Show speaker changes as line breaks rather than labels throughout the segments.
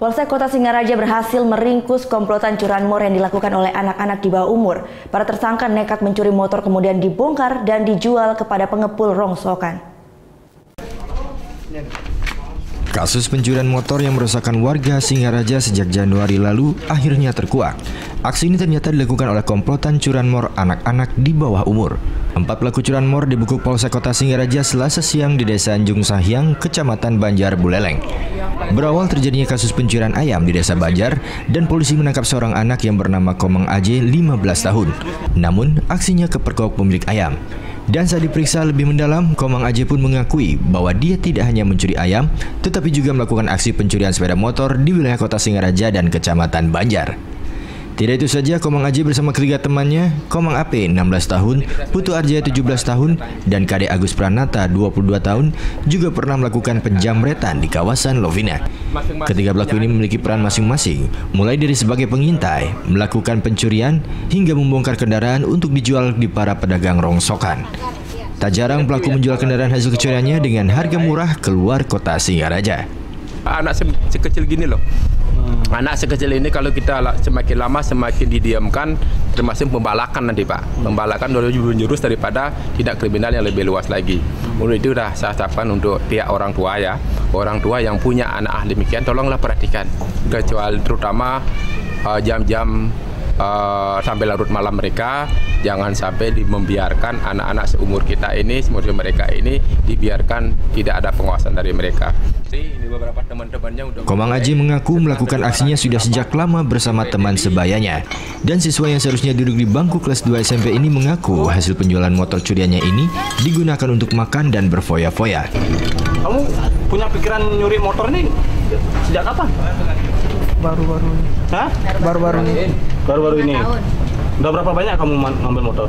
Polsek Kota Singaraja berhasil meringkus komplotan curanmor yang dilakukan oleh anak-anak di bawah umur. Para tersangka nekat mencuri motor kemudian dibongkar dan dijual kepada pengepul rongsokan.
Kasus pencurian motor yang merusakkan warga Singaraja sejak Januari lalu akhirnya terkuak. Aksi ini ternyata dilakukan oleh komplotan curanmor anak-anak di bawah umur. 4 pelaku curanmor dibekuk Polsek Kota Singaraja Selasa siang di Desa Anjung Sahyang, Kecamatan Banjar Buleleng. Berawal terjadinya kasus pencurian ayam di Desa Banjar dan polisi menangkap seorang anak yang bernama Komang AJ 15 tahun. Namun, aksinya kepergok pemilik ayam. Dan saat diperiksa lebih mendalam, Komang AJ pun mengakui bahwa dia tidak hanya mencuri ayam, tetapi juga melakukan aksi pencurian sepeda motor di wilayah Kota Singaraja dan Kecamatan Banjar. Tidak itu saja, Komang AJ bersama ketiga temannya, Komang AP 16 tahun, Putu Arjaya 17 tahun, dan Kade Agus Pranata 22 tahun juga pernah melakukan penjamretan di kawasan Lovina. Ketiga pelaku ini memiliki peran masing-masing, mulai dari sebagai pengintai, melakukan pencurian, hingga membongkar kendaraan untuk dijual di para pedagang rongsokan. Tak jarang pelaku menjual kendaraan hasil kecuriannya dengan harga murah keluar Kota Singaraja.
Anak sekecil gini loh. Anak sekecil ini kalau kita semakin lama semakin didiamkan, termasuk pembalakan nanti Pak. Pembalakan lebih menjurus daripada tindak kriminal yang lebih luas lagi. Untuk itu sudah saya ucapkan untuk pihak orang tua ya. Orang tua yang punya anak demikian, tolonglah perhatikan. Kecuali terutama jam-jam sampai larut malam mereka, jangan sampai membiarkan anak-anak seumur kita ini, seumur mereka ini dibiarkan tidak ada pengawasan dari mereka. Ini beberapa teman-temannya.
Komang AJ mengaku melakukan aksinya sudah sejak lama bersama teman sebayanya. Dan siswa yang seharusnya duduk di bangku kelas 2 SMP ini mengaku hasil penjualan motor curiannya ini digunakan untuk makan dan berfoya-foya.
Kamu punya pikiran nyuri motor nih sejak kapan?
Baru-baru ini.
Hah?
Baru-baru ini.
Baru-baru ini. Udah berapa banyak kamu ngambil motor?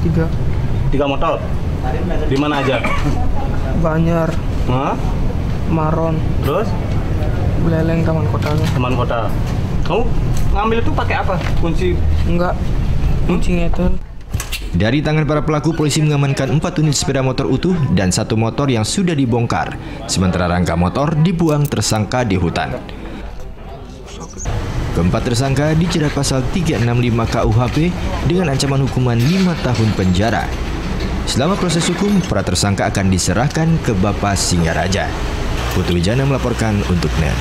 3
motor? Di mana aja?
Banjar.
Hah?
Maron.
Terus?
Buleleng, Taman Kotanya.
Taman Kota. Kamu ngambil itu pakai apa? Kunci?
Enggak. Kuncinya itu.
Dari tangan para pelaku, polisi mengamankan 4 unit sepeda motor utuh dan 1 motor yang sudah dibongkar. Sementara rangka motor dibuang tersangka di hutan. Keempat tersangka dijerat pasal 365 KUHP dengan ancaman hukuman 5 tahun penjara. Selama proses hukum, para tersangka akan diserahkan ke Bapas Singaraja. Putu Wijana melaporkan untuk NET.